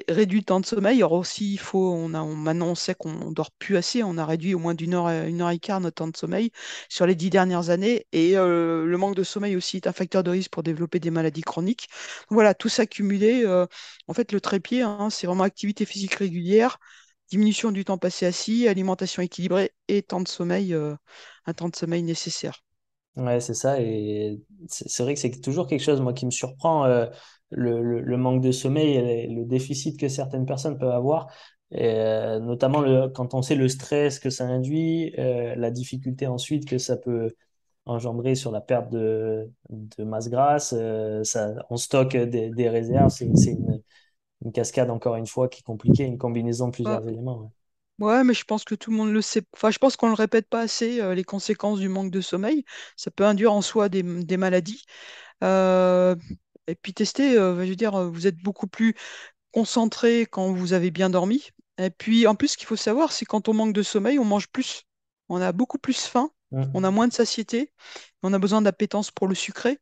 réduit le temps de sommeil. Alors aussi, maintenant on sait qu'on dort plus assez. On a réduit au moins une heure et quart notre temps de sommeil sur les 10 dernières années. Et le manque de sommeil aussi est un facteur de risque pour développer des maladies chroniques. Donc voilà, tout ça cumulé, en fait, le trépied, hein, c'est vraiment activité physique régulière diminution du temps passé assis, alimentation équilibrée et un temps de sommeil nécessaire. Ouais, c'est ça. Et c'est vrai que c'est toujours quelque chose, moi, qui me surprend, le manque de sommeil et le déficit que certaines personnes peuvent avoir. Et, notamment quand on sait le stress que ça induit, la difficulté ensuite que ça peut engendrer sur la perte de masse grasse. On stocke des réserves. C'est une cascade, encore une fois, qui est compliquée, une combinaison de Ouais, plusieurs éléments. Ouais. ouais, mais je pense que tout le monde le sait. Enfin, je pense qu'on ne le répète pas assez, les conséquences du manque de sommeil. Ça peut induire en soi des maladies. Euh, et puis tester, je veux dire, vous êtes beaucoup plus concentré quand vous avez bien dormi. Et puis, en plus, ce qu'il faut savoir, c'est quand on manque de sommeil, on mange plus. On a beaucoup plus faim, on a Mm. moins de satiété, on a besoin d'appétence pour le sucré.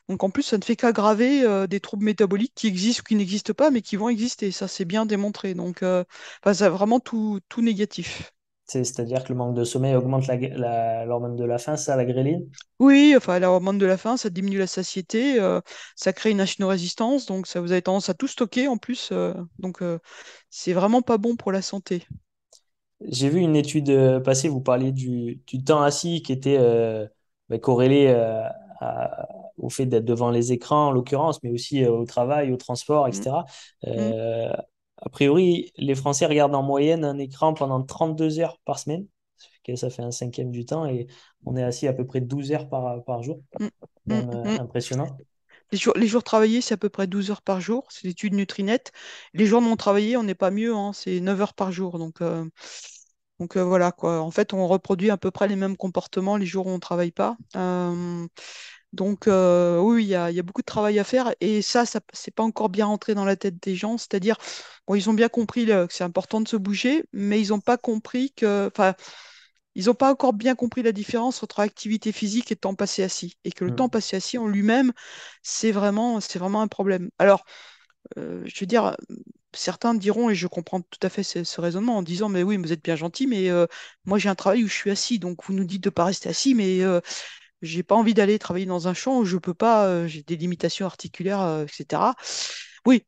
Donc, en plus, ça ne fait qu'aggraver des troubles métaboliques qui existent ou qui n'existent pas, mais qui vont exister. Ça, c'est bien démontré. Donc, enfin, ça, vraiment tout négatif. C'est-à-dire que le manque de sommeil augmente l'hormone de la faim, ça, la gréline? Oui, enfin, la hormone de la faim, ça diminue la satiété, ça crée une insulino-résistance, donc ça vous avez tendance à tout stocker en plus. Donc, c'est vraiment pas bon pour la santé. J'ai vu une étude passée, vous parliez du temps assis qui était corrélé au fait d'être devant les écrans, en l'occurrence, mais aussi au travail, au transport, mm, etc. mm. Euh, a priori, les Français regardent en moyenne un écran pendant 32 heures par semaine. Ça fait un cinquième du temps et on est assis à peu près 12 heures par jour. Mm, Quand mm, même mm. impressionnant. Les jours travaillés, c'est à peu près 12 heures par jour. C'est l'étude Nutrinet. Les jours non travaillés, on n'est pas mieux, hein, c'est 9 heures par jour. Donc voilà quoi. En fait, on reproduit à peu près les mêmes comportements les jours où on ne travaille pas. Oui, il y a beaucoup de travail à faire et ça c'est pas encore bien rentré dans la tête des gens. C'est-à-dire, bon, ils ont bien compris que c'est important de se bouger, mais ils n'ont pas compris enfin, ils n'ont pas encore bien compris la différence entre activité physique et temps passé assis. Et que le temps Mm. passé assis en lui-même, c'est vraiment un problème. Alors, je veux dire, certains diront, et je comprends tout à fait ce raisonnement, en disant, mais oui, vous êtes bien gentil, mais moi j'ai un travail où je suis assis, donc vous nous dites de ne pas rester assis, mais j'ai pas envie d'aller travailler dans un champ où je peux pas, j'ai des limitations articulaires, etc. Oui,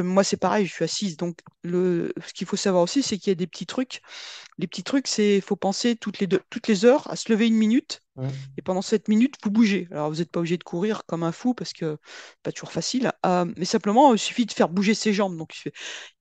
moi c'est pareil, je suis assise. Donc ce qu'il faut savoir aussi, c'est qu'il y a des petits trucs. Les petits trucs, c'est faut penser toutes les heures à se lever une minute Mm. et pendant cette minute, vous bougez. Alors, vous n'êtes pas obligé de courir comme un fou parce que c'est pas toujours facile. Mais simplement, il suffit de faire bouger ses jambes. Donc,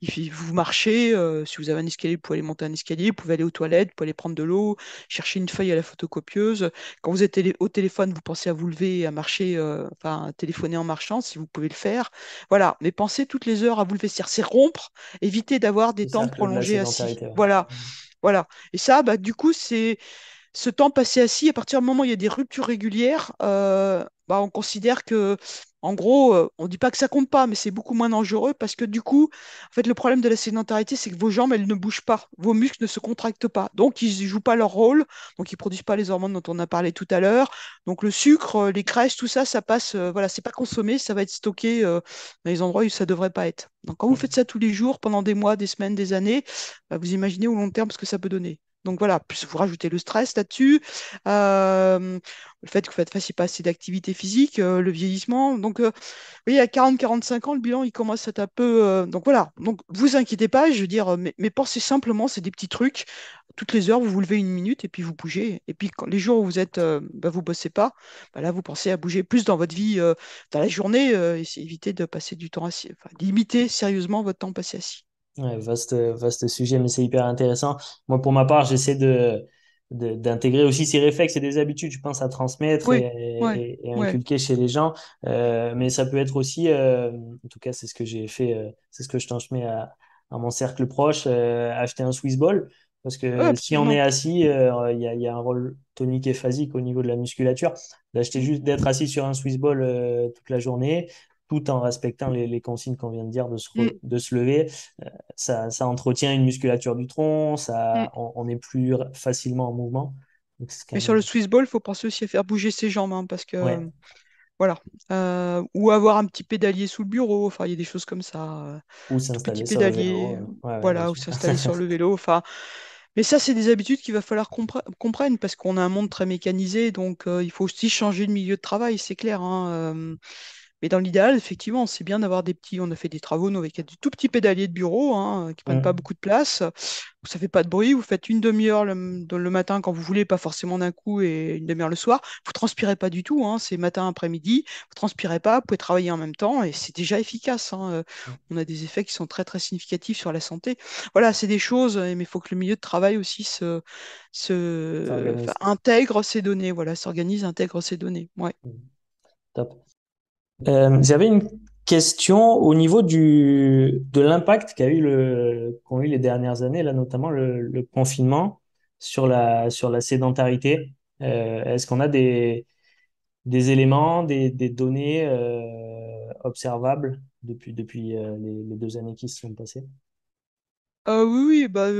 vous marchez. Si vous avez un escalier, vous pouvez aller monter un escalier. Vous pouvez aller aux toilettes, vous pouvez aller prendre de l'eau, chercher une feuille à la photocopieuse. Quand vous êtes au téléphone, vous pensez à vous lever et à marcher, enfin, à téléphoner en marchant, si vous pouvez le faire. Voilà. Mais pensez toutes les heures à vous lever. C'est rompre, éviter d'avoir des Le temps cercle de la prolongés assis. sédentarité. Ouais. Voilà. Mm. Voilà. Et ça, bah, du coup, c'est ce temps passé assis, à partir du moment où il y a des ruptures régulières, bah, on considère que, en gros, on ne dit pas que ça compte pas, mais c'est beaucoup moins dangereux parce que du coup, en fait, le problème de la sédentarité, c'est que vos jambes, elles ne bougent pas, vos muscles ne se contractent pas, donc ils ne jouent pas leur rôle, donc ils ne produisent pas les hormones dont on a parlé tout à l'heure. Donc le sucre, les graisses, tout ça, ça passe, voilà, c'est pas consommé, ça va être stocké dans les endroits où ça ne devrait pas être. Donc quand vous faites ça tous les jours, pendant des mois, des semaines, des années, bah, vous imaginez au long terme ce que ça peut donner. Donc voilà, plus vous rajoutez le stress là-dessus, le fait que vous ne fassiez pas assez d'activité physique, le vieillissement. Donc, oui, à 40-45 ans, le bilan, il commence à être un peu. Donc voilà, donc vous inquiétez pas, je veux dire, mais pensez simplement, c'est des petits trucs. Toutes les heures, vous vous levez une minute et puis vous bougez. Et puis les jours où vous êtes, bah, vous bossez pas, bah là, vous pensez à bouger plus dans votre vie, dans la journée, et c'est éviter de passer du temps assis, enfin, limiter sérieusement votre temps passé assis. Ouais, vaste sujet, mais c'est hyper intéressant. Moi, pour ma part, j'essaie d'intégrer aussi ces réflexes et des habitudes, je pense, à transmettre Oui, ouais, et ouais. inculquer chez les gens. Mais ça peut être aussi, en tout cas, c'est ce que j'ai fait, c'est ce que je transmets à mon cercle proche, acheter un Swiss ball. Parce Ouais, que si on est absolument. assis, il y a un rôle tonique et phasique au niveau de la musculature. D'acheter Mm, juste d'être assis sur un Swiss ball toute la journée, tout en respectant les consignes qu'on vient de dire mm, de se lever. Ça entretient une musculature du tronc, mm. on est plus facilement en mouvement. Donc, c'est quand Mais sur le même, Swiss ball, il faut penser aussi à faire bouger ses jambes, hein, parce que ouais, voilà. Ou avoir un petit pédalier sous le bureau, enfin, il y a des choses comme ça. ou Tout petit s'installer sur le vélo. pédalier, Ouais, bien voilà, ou sûr. s'installer sur le vélo. Enfin, mais ça, c'est des habitudes qu'il va falloir comprendre parce qu'on a un monde très mécanisé, donc il faut aussi changer de milieu de travail, c'est clair, hein. Mais dans l'idéal, effectivement, c'est bien d'avoir des petits. On a fait des travaux, nous, avec des tout petits pédaliers de bureau, hein, qui prennent pas Mm. beaucoup de place. Ça fait pas de bruit. Vous faites une demi-heure le matin quand vous voulez, pas forcément d'un coup, et une demi-heure le soir. Vous transpirez pas du tout, hein, c'est matin, après-midi. Vous transpirez pas, vous pouvez travailler en même temps et c'est déjà efficace, hein. On a des effets qui sont très, très significatifs sur la santé. Voilà, c'est des choses, mais il faut que le milieu de travail aussi Ça enfin, organise. intègre ces données. Voilà, s'organise, intègre ces données. Ouais. Mm. Top. J'avais une question au niveau de l'impact qu'ont eu les dernières années, là, notamment le confinement sur la sédentarité. Est-ce qu'on a des éléments, des données observables depuis les 2 années qui se sont passées? Oui, oui, bah,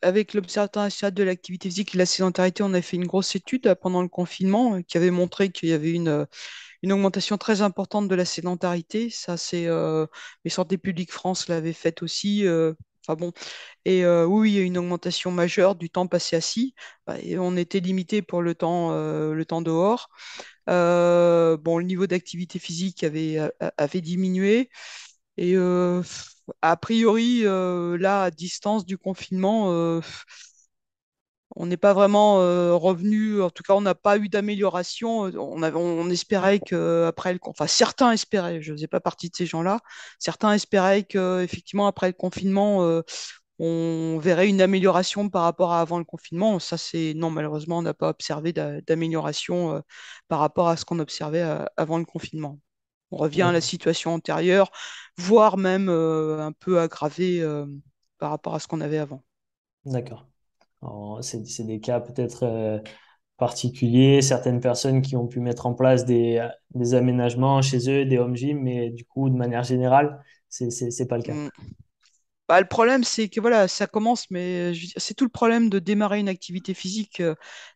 avec l'Observatoire national de l'activité physique et de la sédentarité, on a fait une grosse étude pendant le confinement qui avait montré qu'il y avait une augmentation très importante de la sédentarité. Ça, c'est mais Santé publique France l'avait fait aussi. Enfin bon, et oui, oui, il y a une augmentation majeure du temps passé assis. Bah, et on était limité pour le temps dehors. Bon, le niveau d'activité physique avait diminué. Et a priori, là, à distance du confinement, On n'est pas vraiment revenu, en tout cas, on n'a pas eu d'amélioration. On espérait que après enfin, certains espéraient, je ne faisais pas partie de ces gens-là, certains espéraient que effectivement après le confinement, on verrait une amélioration par rapport à avant le confinement. Ça, c'est non, malheureusement, on n'a pas observé d'amélioration par rapport à ce qu'on observait avant le confinement. On revient à la D'accord. situation antérieure, voire même un peu aggravée par rapport à ce qu'on avait avant. D'accord. Alors, c'est des cas peut-être particuliers, certaines personnes qui ont pu mettre en place des aménagements chez eux, des home gym, mais du coup, de manière générale, c'est pas le cas. Mm. Bah, le problème, c'est que voilà, ça commence, mais c'est tout le problème de démarrer une activité physique.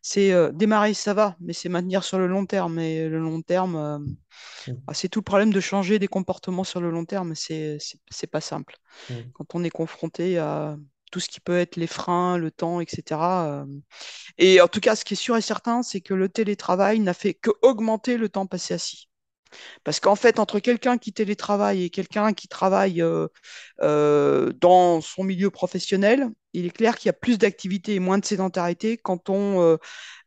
C'est démarrer, ça va, mais c'est maintenir sur le long terme. Et le long terme, Mm, c'est tout le problème de changer des comportements sur le long terme. C'est pas simple. mm, Quand on est confronté à tout ce qui peut être les freins, le temps, etc. Et en tout cas, ce qui est sûr et certain, c'est que le télétravail n'a fait que augmenter le temps passé assis. Parce qu'en fait, entre quelqu'un qui télétravaille et quelqu'un qui travaille dans son milieu professionnel, il est clair qu'il y a plus d'activité et moins de sédentarité quand on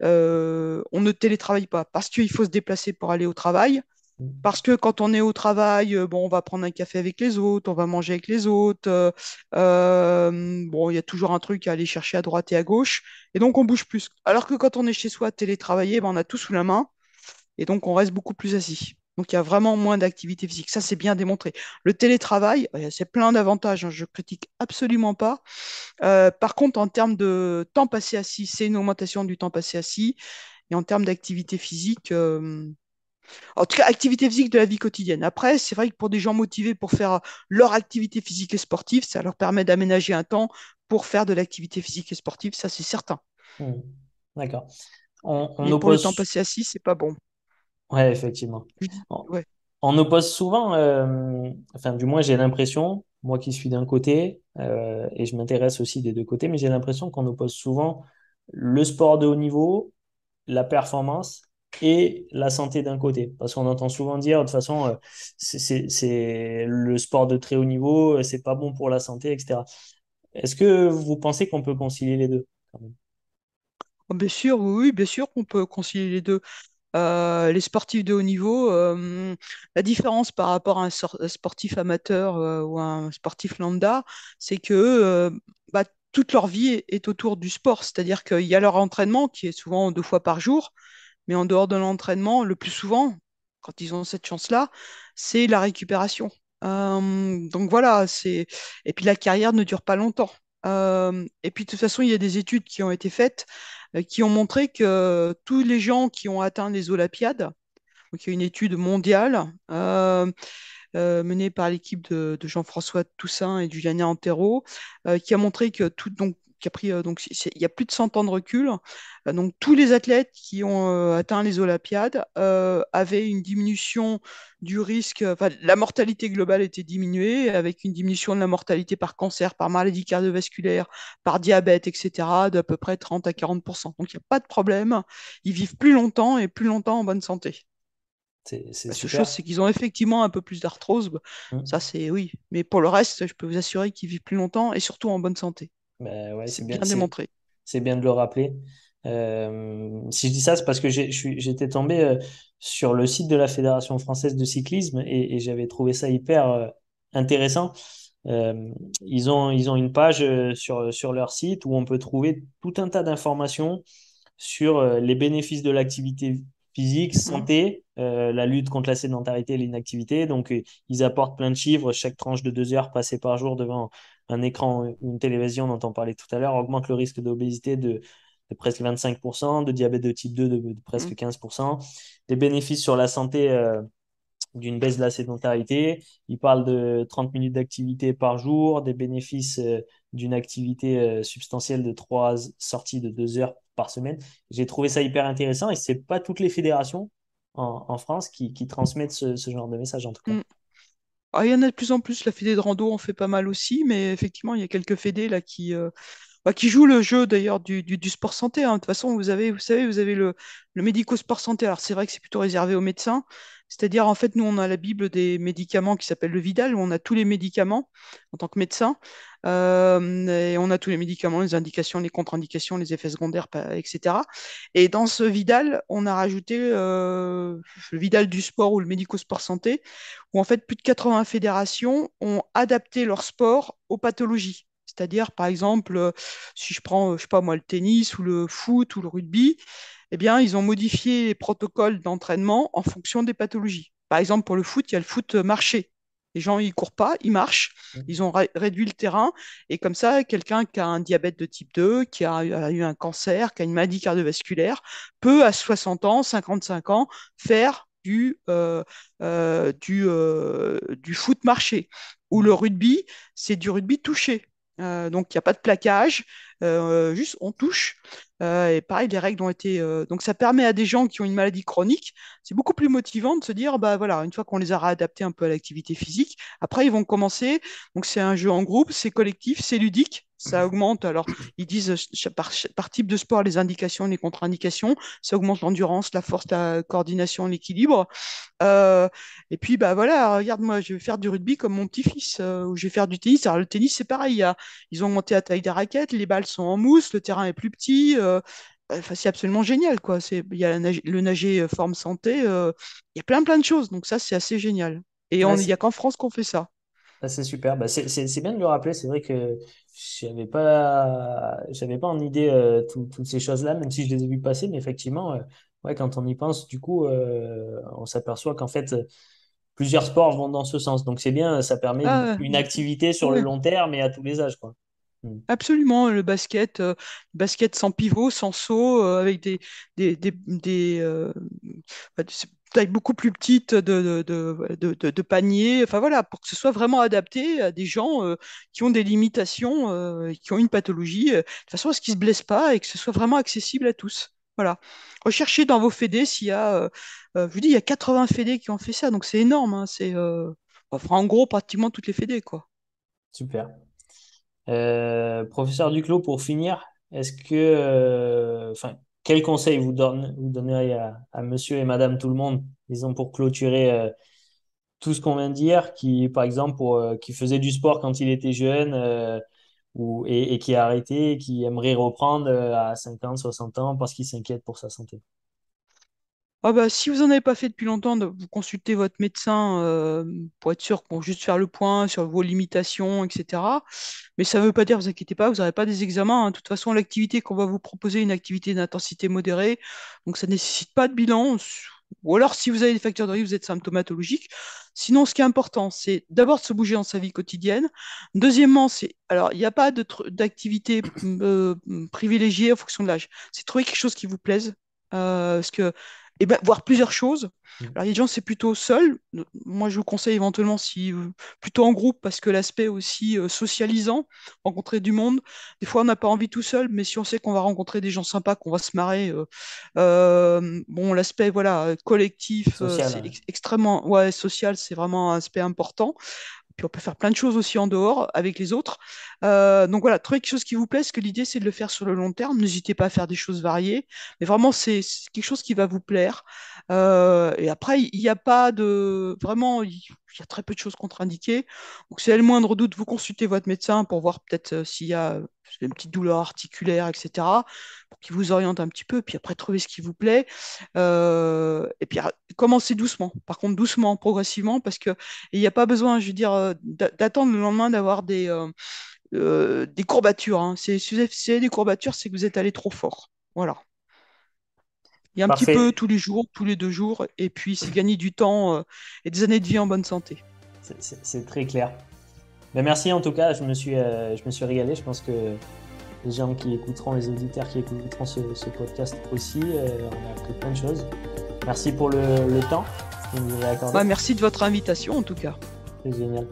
ne télétravaille pas. Parce qu'il faut se déplacer pour aller au travail. mm, Parce que quand on est au travail, bon, on va prendre un café avec les autres, on va manger avec les autres. Bon, il y a toujours un truc à aller chercher à droite et à gauche. Et donc, on bouge plus. Alors que quand on est chez soi, télétravaillé, ben, on a tout sous la main. Et donc, on reste beaucoup plus assis. Donc, il y a vraiment moins d'activité physique. Ça, c'est bien démontré. Le télétravail, c'est plein d'avantages, hein, je critique absolument pas. Par contre, en termes de temps passé assis, c'est une augmentation du temps passé assis. Et en termes d'activité physique, en tout cas, activité physique de la vie quotidienne. Après, c'est vrai que pour des gens motivés pour faire leur activité physique et sportive, ça leur permet d'aménager un temps pour faire de l'activité physique et sportive, ça c'est certain. mm. D'accord. On Mais pour le temps oppose, passé assis, c'est pas bon. ouais, effectivement. Je dis- On, Ouais. on oppose souvent, enfin, du moins, j'ai l'impression, moi qui suis d'un côté, et je m'intéresse aussi des deux côtés, mais j'ai l'impression qu'on oppose souvent le sport de haut niveau, la performance et la santé d'un côté. Parce qu'on entend souvent dire, de toute façon, c'est le sport de très haut niveau, c'est pas bon pour la santé, etc. Est-ce que vous pensez qu'on peut concilier les deux, quand même? Oh, bien sûr, oui, oui, bien sûr qu'on peut concilier les deux. Les sportifs de haut niveau, la différence par rapport à un sportif amateur ou un sportif lambda, c'est que bah, toute leur vie est autour du sport. C'est-à-dire qu'il y a leur entraînement qui est souvent 2 fois par jour, mais en dehors de l'entraînement, le plus souvent, quand ils ont cette chance-là, c'est la récupération. Donc voilà, et puis la carrière ne dure pas longtemps. Et puis de toute façon, il y a des études qui ont été faites qui ont montré que tous les gens qui ont atteint les Olympiades, donc il y a une étude mondiale menée par l'équipe de Jean-François Toussaint et Juliana Antero, qui a montré que tout, donc, qui a pris, donc, il y a plus de 100 ans de recul. Donc, tous les athlètes qui ont atteint les Olympiades avaient une diminution du risque, enfin, la mortalité globale était diminuée, avec une diminution de la mortalité par cancer, par maladie cardiovasculaire, par diabète, etc., d'à peu près 30 à 40%. Donc, il n'y a pas de problème. Ils vivent plus longtemps et plus longtemps en bonne santé. C'est La seule chose, super. c'est qu'ils ont effectivement un peu plus d'arthrose. Bah, ça, Hmm. c'est oui. Mais pour le reste, je peux vous assurer qu'ils vivent plus longtemps et surtout en bonne santé. Ben ouais, C'est bien démontré. c'est bien de le rappeler. Si je dis ça, c'est parce que j'étais tombé sur le site de la Fédération française de cyclisme et j'avais trouvé ça hyper intéressant. Ils ont une page sur leur site où on peut trouver tout un tas d'informations sur les bénéfices de l'activité physique, Mhm. santé, la lutte contre la sédentarité et l'inactivité. Donc, ils apportent plein de chiffres. Chaque tranche de 2 heures passées par jour devant un écran ou une télévision dont on parlait tout à l'heure augmente le risque d'obésité de presque 25%, de diabète de type 2 de Mhm. presque 15%, des bénéfices sur la santé d'une baisse de la sédentarité. Il parle de 30 minutes d'activité par jour, des bénéfices d'une activité substantielle de 3 sorties de 2 heures par semaine. J'ai trouvé ça hyper intéressant et c'est pas toutes les fédérations en France qui transmettent ce genre de message en tout cas. Mhm. Ah, il y en a de plus en plus. La fédé de rando en fait pas mal aussi, mais effectivement, il y a quelques fédés là qui jouent le jeu d'ailleurs du sport santé, hein. De toute façon, vous savez, vous avez le médico-sport santé. Alors c'est vrai que c'est plutôt réservé aux médecins. C'est-à-dire, en fait, nous, on a la Bible des médicaments qui s'appelle le Vidal, où on a tous les médicaments en tant que médecin. Et on a tous les médicaments, les indications, les contre-indications, les effets secondaires, etc. Et dans ce Vidal, on a rajouté le Vidal du sport ou le médico-sport santé, où en fait plus de 80 fédérations ont adapté leur sport aux pathologies. C'est-à-dire, par exemple, si je prends, je sais pas moi, le tennis ou le foot ou le rugby, eh bien, ils ont modifié les protocoles d'entraînement en fonction des pathologies. Par exemple, pour le foot, il y a le foot marché. Les gens, ils courent pas, ils marchent. Ils ont réduit le terrain. Et comme ça, quelqu'un qui a un diabète de type 2, a eu un cancer, qui a une maladie cardiovasculaire, peut, à 60 ans, 55 ans, faire du foot marché. Ou le rugby, c'est du rugby touché. Donc, il n'y a pas de plaquage, juste on touche. Et pareil, les règles ont été. Donc, ça permet à des gens qui ont une maladie chronique, c'est beaucoup plus motivant de se dire, bah voilà, une fois qu'on les a réadaptés un peu à l'activité physique, après ils vont commencer. Donc, c'est un jeu en groupe, c'est collectif, c'est ludique. Ça augmente. Alors, ils disent par type de sport les indications, les contre-indications. Ça augmente l'endurance, la force, la coordination, l'équilibre. Euh, et puis, bah voilà, regarde, moi, je vais faire du rugby comme mon petit-fils, ou je vais faire du tennis. Alors, le tennis, c'est pareil. Ils ont monté la taille des raquettes, les balles sont en mousse, le terrain est plus petit. Enfin, c'est absolument génial, quoi. Il y a le nager forme santé. Il y a plein, plein de choses. Donc, ça, c'est assez génial. Et Ouais, il n'y a qu'en France qu'on fait ça. c'est super. Bah, c'est bien de le rappeler. C'est vrai que j'avais pas en idée toutes ces choses-là, même si je les ai vues passer. Mais effectivement, ouais, quand on y pense, du coup, on s'aperçoit qu'en fait, plusieurs sports vont dans ce sens. Donc c'est bien, ça permet Ah, une activité sur le ouais. long terme et à tous les âges, quoi. Mm. Absolument, basket sans pivot, sans saut, avec bah, des tailles beaucoup plus petites de paniers. Enfin voilà, pour que ce soit vraiment adapté à des gens qui ont des limitations, qui ont une pathologie, de façon à ce qu'ils ne se blessent pas et que ce soit vraiment accessible à tous. Voilà. Recherchez dans vos fédés s'il y a, je vous dis, il y a 80 fédés qui ont fait ça, donc c'est énorme, hein, enfin, en gros pratiquement toutes les fédés, quoi. Super. Professeur Duclos, pour finir, enfin, quel conseil vous donneriez à monsieur et madame tout le monde, disons, pour clôturer tout ce qu'on vient de dire, qui, par exemple, qui faisait du sport quand il était jeune et qui a arrêté, qui aimerait reprendre à 50, 60 ans parce qu'il s'inquiète pour sa santé. Ah bah, si vous n'en avez pas fait depuis longtemps, vous consultez votre médecin pour être sûr qu'on juste faire le point sur vos limitations, etc. Mais ça ne veut pas dire, vous inquiétez pas, vous n'aurez pas des examens, hein. De toute façon, l'activité qu'on va vous proposer est une activité d'intensité modérée, donc ça ne nécessite pas de bilan. Ou alors, si vous avez des facteurs de risque, vous êtes symptomatologique. Sinon, ce qui est important, c'est d'abord de se bouger dans sa vie quotidienne. Deuxièmement, alors, il n'y a pas d'activité privilégiée en fonction de l'âge. C'est trouver quelque chose qui vous plaise. Parce que et ben, voir plusieurs choses. Mm. Alors, il y a des gens, c'est plutôt seul. Moi, je vous conseille éventuellement si plutôt en groupe parce que l'aspect aussi socialisant, rencontrer du monde. Des fois, on n'a pas envie tout seul, mais si on sait qu'on va rencontrer des gens sympas, qu'on va se marrer, bon, l'aspect voilà collectif, Social, c'est ouais. extrêmement ouais social, c'est vraiment un aspect important. Puis on peut faire plein de choses aussi en dehors avec les autres. Donc voilà, trouvez quelque chose qui vous plaît, parce que l'idée c'est de le faire sur le long terme. N'hésitez pas à faire des choses variées, mais vraiment c'est quelque chose qui va vous plaire. Et après, il n'y a pas de... Vraiment, il y a très peu de choses contre-indiquées. Donc si vous avez le moindre doute, vous consultez votre médecin pour voir peut-être s'il y a une petite douleur articulaire, etc., pour qu'il vous oriente un petit peu, puis après trouver ce qui vous plaît. Et puis commencez doucement, par contre doucement, progressivement, parce que il n'y a pas besoin, je veux dire, d'attendre le lendemain d'avoir des courbatures, hein. Si vous avez des courbatures, c'est que vous êtes allé trop fort. Voilà. Il y a un petit peu Parfait. tous les jours, tous les 2 jours, et puis c'est gagner du temps et des années de vie en bonne santé. C'est très clair. Ben, merci en tout cas, je me suis régalé. Je pense que les gens qui écouteront, les auditeurs qui écouteront ce podcast aussi, on a appris plein de choses. Merci pour le temps que vous nous avez accordé. Bah, merci de votre invitation en tout cas. C'est génial.